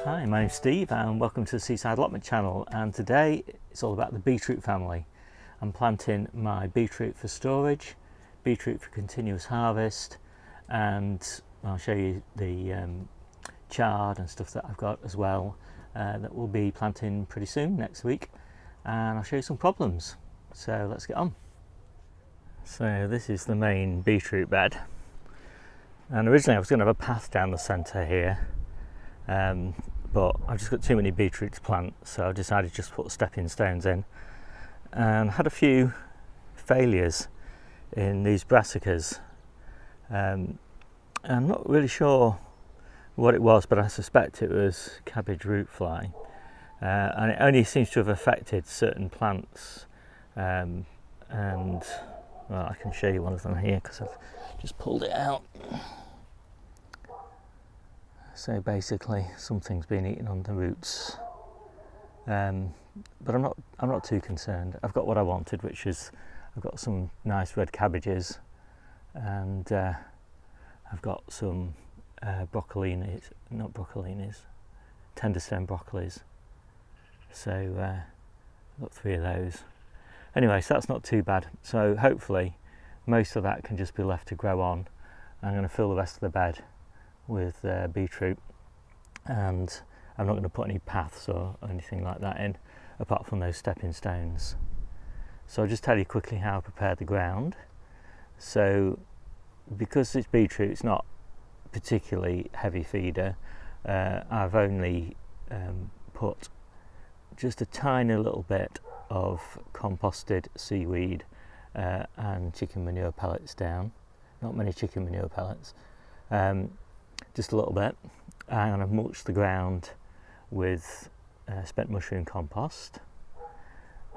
Hi, my name's Steve and welcome to the Seaside Allotment channel, and today it's all about the beetroot family. I'm planting my beetroot for storage, beetroot for continuous harvest, and I'll show you the chard and stuff that I've got as well that we'll be planting pretty soon next week, and I'll show you some problems. So let's get on. So this is the main beetroot bed, and originally I was going to have a path down the centre here, but I've just got too many beetroot to plant, so I decided just to put stepping stones in, and had a few failures in these brassicas. I'm not really sure what it was, but I suspect it was cabbage root fly, and it only seems to have affected certain plants, and well, I can show you one of them here because I've just pulled it out. So basically something's been eaten on the roots, but I'm not too concerned. I've got what I wanted, which is I've got some nice red cabbages, and I've got some tender stem broccolis. So I've got 3 of those. Anyway, so that's not too bad. So hopefully most of that can just be left to grow on. I'm going to fill the rest of the bed with beetroot, and I'm not going to put any paths or anything like that in apart from those stepping stones. So I'll just tell you quickly how I prepared the ground. So because it's beetroot, it's not particularly heavy feeder. I've only put just a tiny little bit of composted seaweed and chicken manure pellets down. Not many chicken manure pellets, just a little bit, and I've mulched the ground with spent mushroom compost,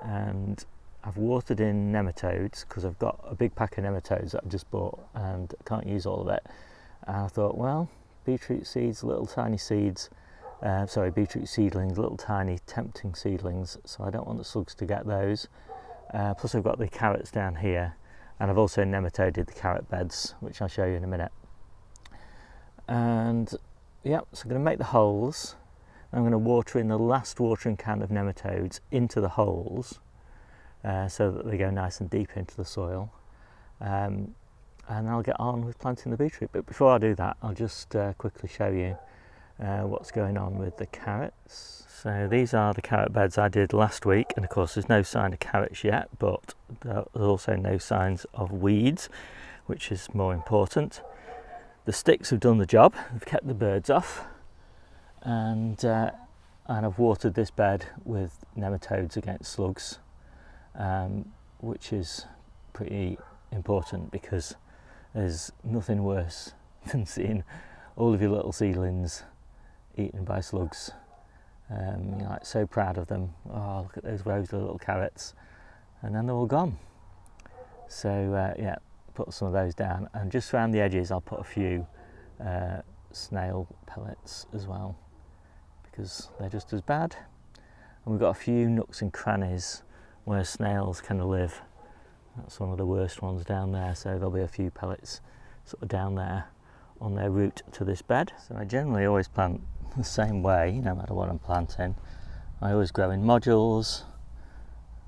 and I've watered in nematodes because I've got a big pack of nematodes that I've just bought and can't use all of it, and I thought, well, beetroot seeds, little tiny seeds, beetroot seedlings, little tiny tempting seedlings, so I don't want the slugs to get those. Plus I've got the carrots down here, and I've also nematoded the carrot beds, which I'll show you in a minute. And yeah, so I'm going to make the holes. I'm going to water in the last watering can of nematodes into the holes, so that they go nice and deep into the soil, and I'll get on with planting the beetroot. But before I do that, I'll just quickly show you what's going on with the carrots. So these are the carrot beds I did last week, and of course there's no sign of carrots yet, but there's also no signs of weeds, which is more important. The sticks have done the job, they've kept the birds off, and I've watered this bed with nematodes against slugs, which is pretty important because there's nothing worse than seeing all of your little seedlings eaten by slugs. You're like so proud of them. Oh, look at those rows of little carrots, and then they're all gone. So yeah, put some of those down, and just around the edges I'll put a few snail pellets as well, because they're just as bad. And we've got a few nooks and crannies where snails kind of live. That's one of the worst ones down there, so there'll be a few pellets sort of down there on their route to this bed. So I generally always plant the same way, no matter what I'm planting. I always grow in modules,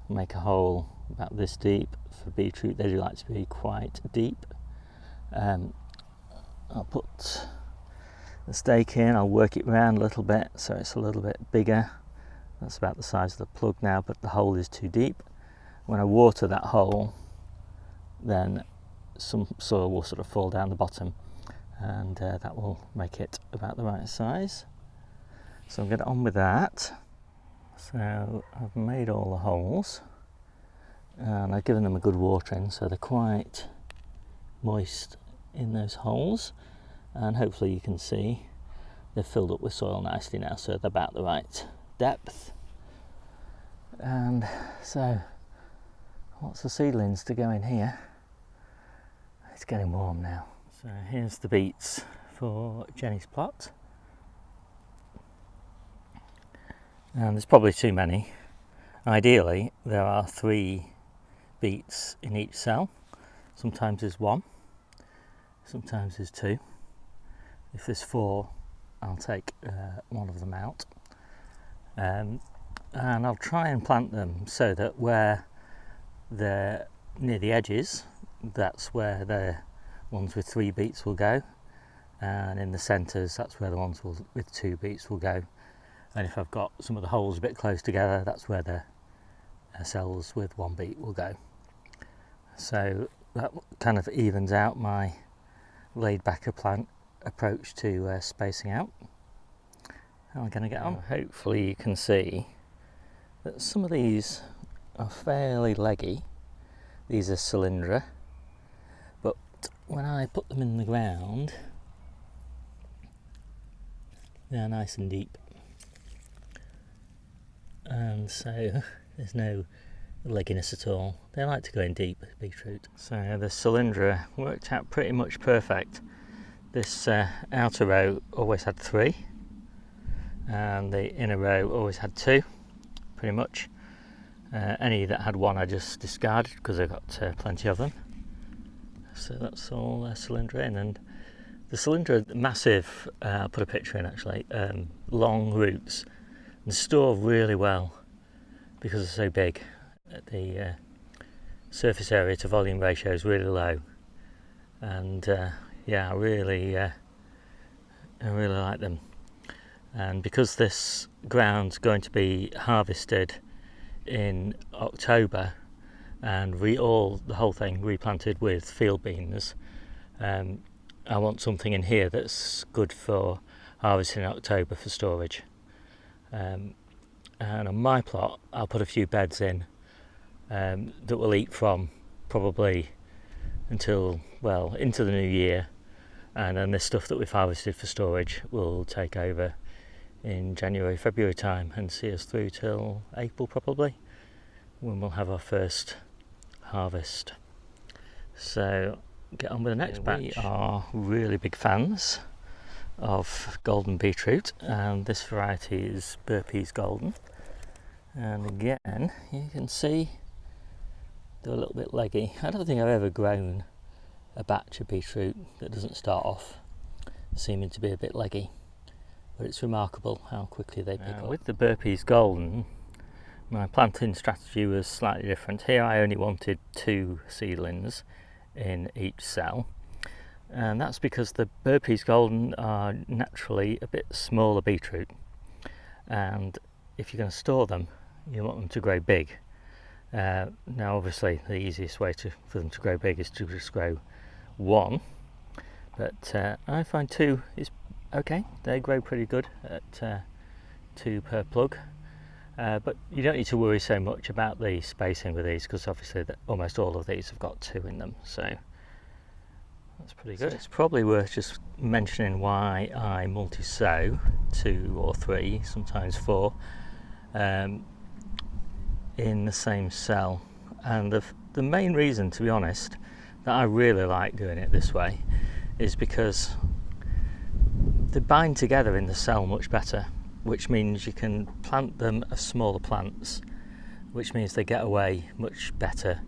make a hole about this deep. For beetroot, they do like to be quite deep. I'll put the stake in, I'll work it around a little bit so it's a little bit bigger. That's about the size of the plug now, but the hole is too deep. When I water that hole, then some soil will sort of fall down the bottom, and that will make it about the right size. So I'll get on with that. So I've made all the holes, and I've given them a good watering, so they're quite moist in those holes, and hopefully you can see they're filled up with soil nicely now, so they're about the right depth. And so lots of seedlings to go in here. It's getting warm now. So here's the beets for Jennie's plot, and there's probably too many. Ideally there are 3 beets in each cell. Sometimes there's 1, sometimes there's 2. If there's 4, I'll take one of them out, and I'll try and plant them so that where they're near the edges, that's where the ones with 3 beets will go, and in the centres that's where the ones with 2 beets will go, and if I've got some of the holes a bit close together, that's where the cells with 1 beet will go. So that kind of evens out my laid back approach to spacing out. How am I going to get on? Hopefully you can see that some of these are fairly leggy. These are cylindra, but when I put them in the ground, they're nice and deep, and so there's no legginess at all. They like to go in deep, beetroot. So the cylindra worked out pretty much perfect. This outer row always had 3, and the inner row always had 2, pretty much. Any that had 1 I just discarded because I got plenty of them. So that's all cylindra in, and the cylindra massive. I'll put a picture in actually. Long roots and store really well because they're so big. The surface area to volume ratio is really low, and yeah, I really like them. And because this ground's going to be harvested in October, and the whole thing replanted with field beans, I want something in here that's good for harvesting in October for storage. And on my plot I'll put a few beds in that will eat from probably until, well, into the new year, and then this stuff that we've harvested for storage will take over in January, February time and see us through till April probably, when we'll have our first harvest. So get on with the next batch. We are really big fans of golden beetroot, and this variety is Burpees Golden, and again you can see they're a little bit leggy. I don't think I've ever grown a batch of beetroot that doesn't start off seeming to be a bit leggy, but it's remarkable how quickly they pick up. With the Burpees Golden, my planting strategy was slightly different. Here I only wanted 2 seedlings in each cell, and that's because the Burpees Golden are naturally a bit smaller beetroot, and if you're going to store them you want them to grow big. Now obviously the easiest way for them to grow big is to just grow 1, but I find 2 is okay. They grow pretty good at 2 per plug, but you don't need to worry so much about the spacing with these, because obviously almost all of these have got 2 in them, so that's pretty good. So it's probably worth just mentioning why I multi-sow 2 or 3, sometimes 4, in the same cell. And the main reason, to be honest, that I really like doing it this way is because they bind together in the cell much better, which means you can plant them as smaller plants, which means they get away much better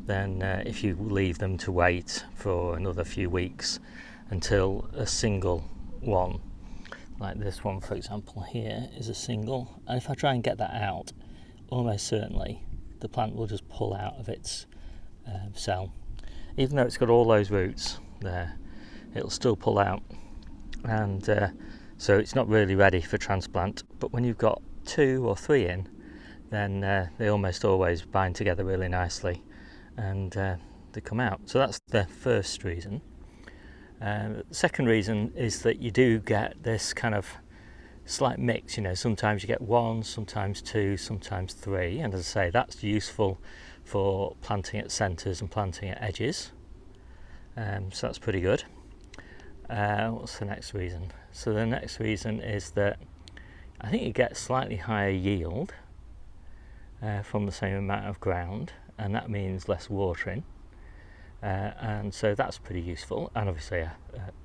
than if you leave them to wait for another few weeks until a single one, like this one for example here, is a single, and if I try and get that out, almost certainly the plant will just pull out of its cell. Even though it's got all those roots there, it'll still pull out, and so it's not really ready for transplant. But when you've got 2 or 3 in, then they almost always bind together really nicely, and they come out. So that's the first reason. The second reason is that you do get this kind of slight mix, you know, sometimes you get 1, sometimes 2, sometimes 3, and as I say, that's useful for planting at centres and planting at edges, so that's pretty good. What's the next reason? So the next reason is that I think you get slightly higher yield from the same amount of ground, and that means less watering, and so that's pretty useful, and obviously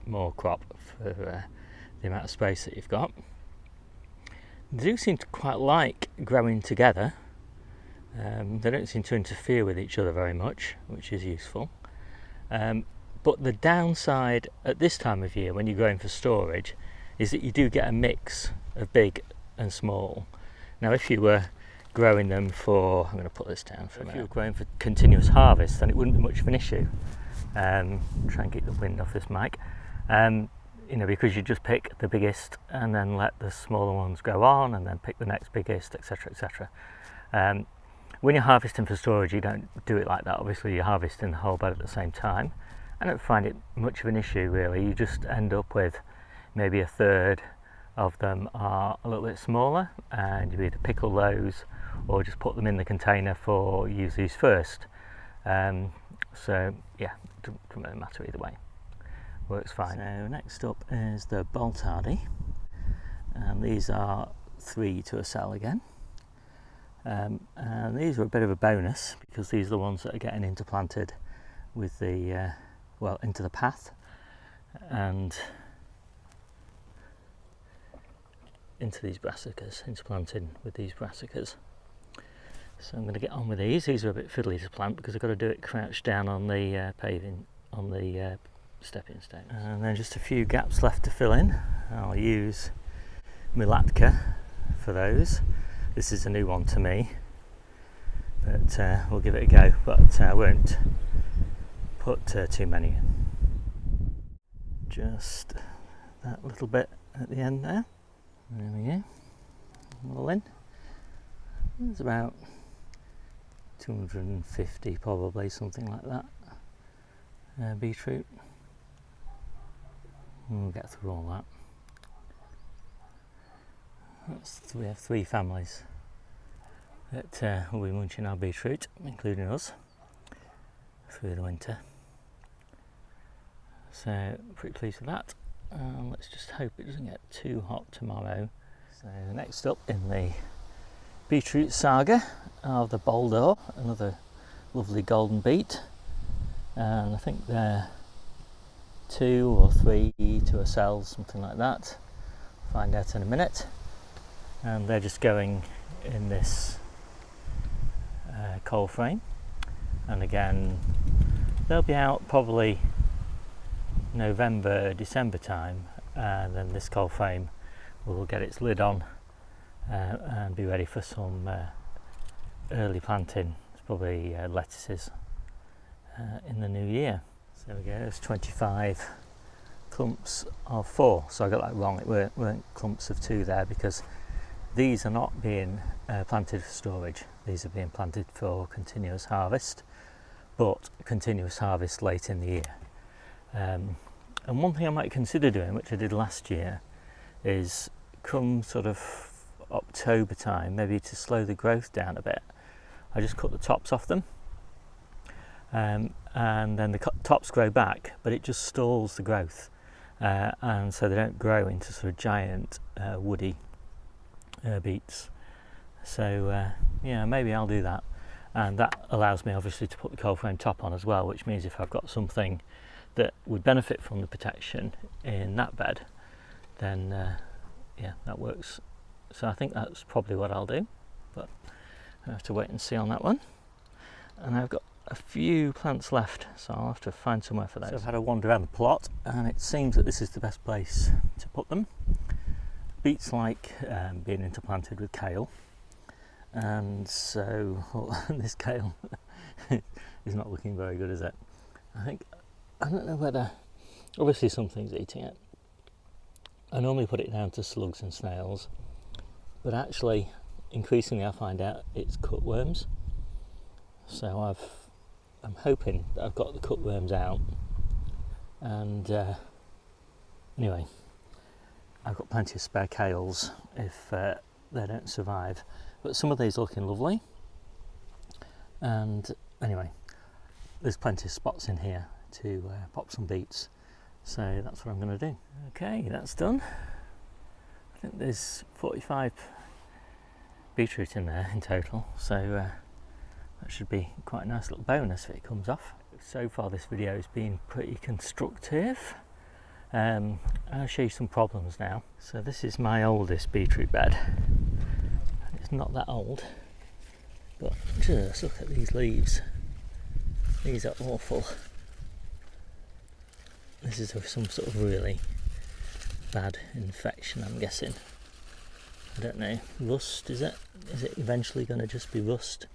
more crop for the amount of space that you've got. They do seem to quite like growing together. They don't seem to interfere with each other very much, which is useful. But the downside at this time of year when you're growing for storage is that you do get a mix of big and small. Now if you were growing them for, I'm going to put this down for a minute, if you were growing for continuous harvest, then it wouldn't be much of an issue. Try and keep the wind off this mic. You know, because you just pick the biggest and then let the smaller ones go on, and then pick the next biggest, etc., etc. When you're harvesting for storage, you don't do it like that. Obviously you're harvesting the whole bed at the same time. I don't find it much of an issue really. You just end up with maybe a third of them are a little bit smaller, and you either pickle those or just put them in the container for use these first. So yeah, doesn't really matter either way, works fine. So next up is the boltardy, and these are 3 to a cell again. And these are a bit of a bonus because these are the ones that are getting interplanted with the well, into the path and into these brassicas, interplanted with these brassicas. So I'm going to get on with these. These are a bit fiddly to plant because I've got to do it crouched down on the paving, on the stepping stones. And then just a few gaps left to fill in. I'll use mulched for those. This is a new one to me, but we'll give it a go, but I won't put too many in. Just that little bit at the end there. There we go, all in. There's about 250 probably, something like that, beetroot. We'll get through all that. We have 3 families that will be munching our beetroot, including us, through the winter. So pretty pleased with that. Let's just hope it doesn't get too hot tomorrow. So next up in the beetroot saga are the Boldor, another lovely golden beet, and I think they're 2 or 3 to a cell, something like that. Find out in a minute. And they're just going in this coal frame, and again they'll be out probably November, December time, and then this coal frame will get its lid on and be ready for some early planting. It's probably lettuces in the new year. So there we go, there's 25 clumps of 4, so I got that wrong, it weren't clumps of 2 there, because these are not being planted for storage, these are being planted for continuous harvest, but continuous harvest late in the year. And one thing I might consider doing, which I did last year, is come sort of October time, maybe to slow the growth down a bit, I just cut the tops off them, and then the tops grow back, but it just stalls the growth, and so they don't grow into sort of giant woody beets. So yeah, maybe I'll do that, and that allows me obviously to put the coal frame top on as well, which means if I've got something that would benefit from the protection in that bed, then yeah, that works. So I think that's probably what I'll do, but I have to wait and see on that one. And I've got a few plants left, so I'll have to find somewhere for those. So I've had a wander around the plot, and it seems that this is the best place to put them. Beets like being interplanted with kale, and so this kale is not looking very good, is it? I don't know whether, obviously something's eating it. I normally put it down to slugs and snails, but actually increasingly I find out it's cutworms. So I'm hoping that I've got the cutworms out, and anyway, I've got plenty of spare kales if they don't survive, but some of these are looking lovely, and anyway, there's plenty of spots in here to pop some beets, so that's what I'm going to do. Okay, that's done. I think there's 45 beetroot in there in total, so that should be quite a nice little bonus if it comes off. So far this video has been pretty constructive. I'll show you some problems now. So this is my oldest beetroot bed. It's not that old, but just look at these leaves. These are awful. This is some sort of really bad infection, I'm guessing. I don't know, rust, is it? Is it eventually going to just be rust?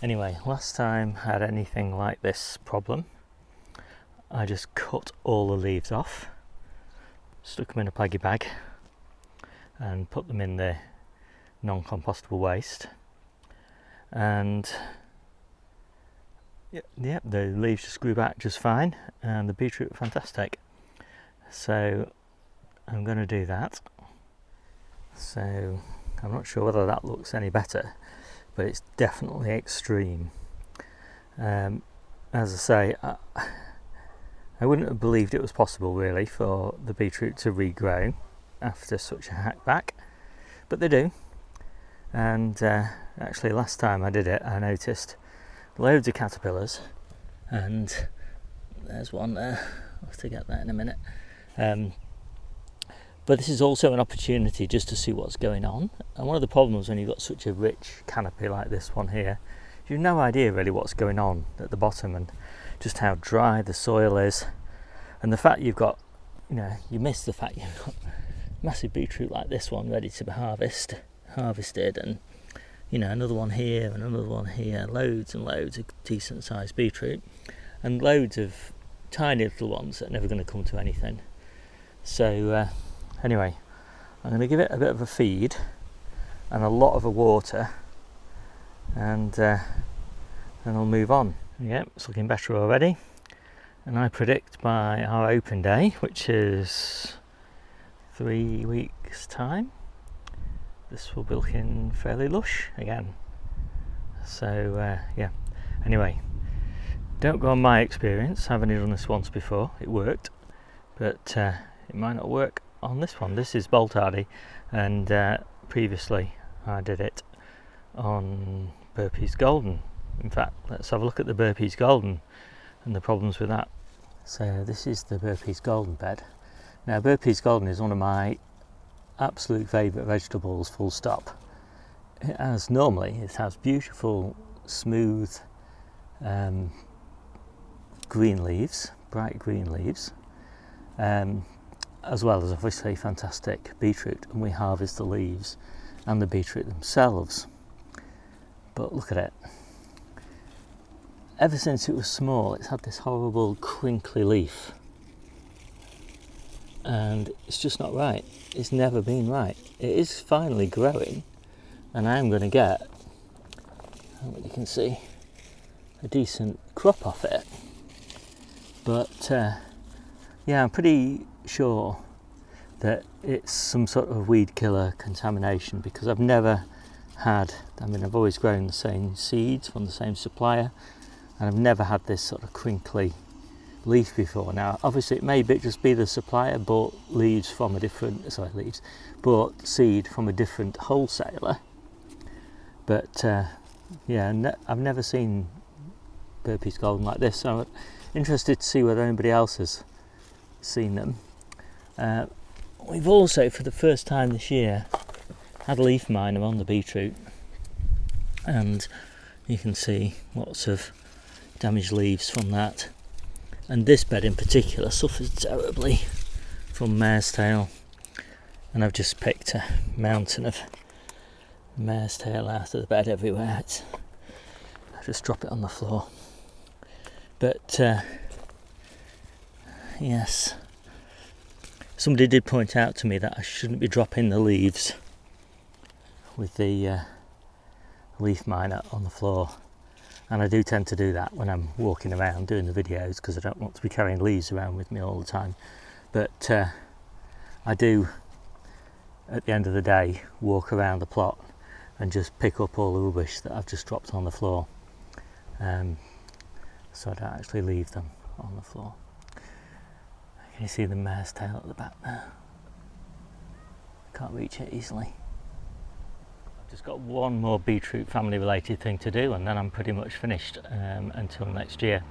Anyway, last time I had anything like this problem, I just cut all the leaves off, stuck them in a plaggy bag and put them in the non-compostable waste, and yeah, the leaves just grew back just fine and the beetroot were fantastic. So I'm going to do that. So I'm not sure whether that looks any better, but it's definitely extreme. As I say, I wouldn't have believed it was possible really for the beetroot to regrow after such a hackback, but they do. And actually last time I did it, I noticed loads of caterpillars, and there's one there. I'll have to get that in a minute. But this is also an opportunity just to see what's going on. And one of the problems when you've got such a rich canopy like this one here, you've no idea really what's going on at the bottom and just how dry the soil is. And the fact you've got, you miss the fact you've got massive beetroot like this one ready to be harvested, and another one here and another one here, loads and loads of decent sized beetroot, and loads of tiny little ones that are never going to come to anything. So anyway, I'm going to give it a bit of a feed and a lot of a water, and then I'll move on. Yeah, it's looking better already, and I predict by our open day, which is 3 weeks time, this will be looking fairly lush again. So yeah, anyway, don't go on my experience. I've only done this once before, it worked, but it might not work on this one. This is bolt hardy, and previously I did it on Burpees Golden. In fact, let's have a look at the Burpees Golden and the problems with that. So this is the Burpees Golden bed. Now Burpees Golden is one of my absolute favourite vegetables, full stop. It has beautiful smooth green leaves, bright green leaves, as well as obviously fantastic beetroot, and we harvest the leaves and the beetroot themselves. But look at it, ever since it was small it's had this horrible crinkly leaf, and it's just not right. It's never been right. It is finally growing, and I am going to get, what you can see, a decent crop off it. But yeah, I'm pretty sure that it's some sort of weed killer contamination, because I've never had, I've always grown the same seeds from the same supplier, and I've never had this sort of crinkly leaf before. Now obviously it may just be the supplier bought seed from a different wholesaler, but yeah, I've never seen Burpees Golden like this, so I'm interested to see whether anybody else has seen them. We've also, for the first time this year, had a leaf miner on the beetroot, and you can see lots of damaged leaves from that. And this bed in particular suffered terribly from mare's tail, and I've just picked a mountain of mare's tail out of the bed everywhere. I just drop it on the floor. But yes, somebody did point out to me that I shouldn't be dropping the leaves with the leaf miner on the floor, and I do tend to do that when I'm walking around doing the videos, because I don't want to be carrying leaves around with me all the time. But I do, at the end of the day, walk around the plot and just pick up all the rubbish that I've just dropped on the floor, so I don't actually leave them on the floor. Can you see the mare's tail at the back there? Can't reach it easily. I've just got one more beetroot family related thing to do, and then I'm pretty much finished until next year,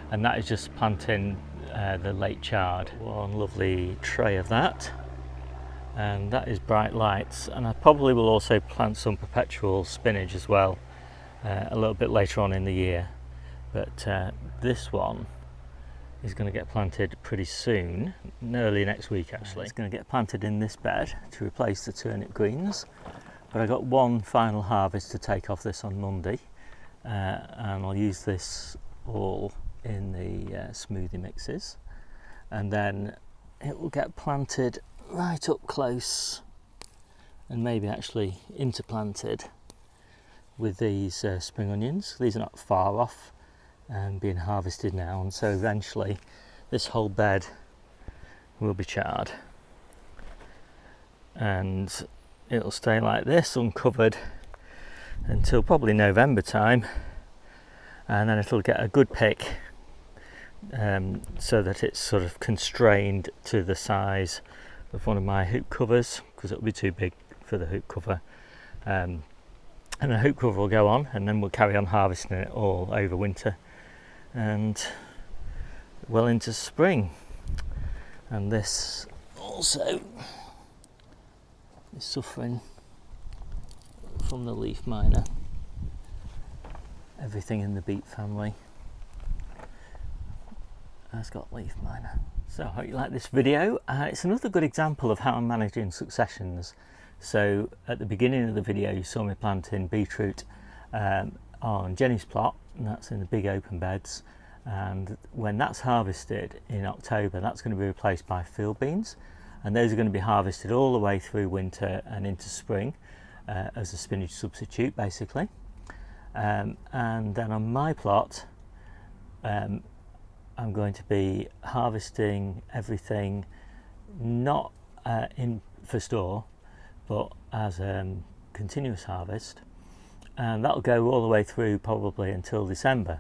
and that is just planting the late chard. One lovely tray of that, and that is bright lights, and I probably will also plant some perpetual spinach as well a little bit later on in the year. But this one is going to get planted pretty soon, early next week actually. It's going to get planted in this bed to replace the turnip greens, but I got one final harvest to take off this on Monday, and I'll use this all in the smoothie mixes, and then it will get planted right up close and maybe actually interplanted with these spring onions. These are not far off being harvested now, and so eventually this whole bed will be charred and it'll stay like this uncovered until probably November time, and then it'll get a good pick so that it's sort of constrained to the size of one of my hoop covers, because it'll be too big for the hoop cover, and the hoop cover will go on, and then we'll carry on harvesting it all over winter and well into spring. And this also is suffering from the leaf miner. Everything in the beet family has got leaf miner. So I hope you like this video. It's another good example of how I'm managing successions. So at the beginning of the video you saw me planting beetroot on Jennie's plot, and that's in the big open beds, and when that's harvested in October, that's going to be replaced by field beans, and those are going to be harvested all the way through winter and into spring as a spinach substitute basically. And then on my plot I'm going to be harvesting everything not in for store, but as continuous harvest, and that'll go all the way through probably until December,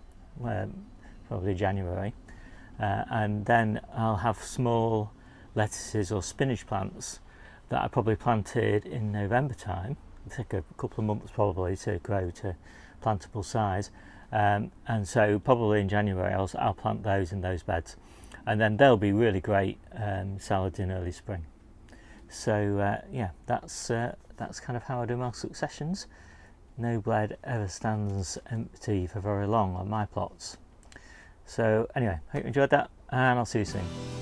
probably January, and then I'll have small lettuces or spinach plants that I probably planted in November time. It'll take a couple of months probably to grow to plantable size, and so probably in January I'll plant those in those beds, and then they'll be really great salads in early spring. So yeah, that's kind of how I do my successions. No bed ever stands empty for very long on my plots. So anyway, hope you enjoyed that, and I'll see you soon.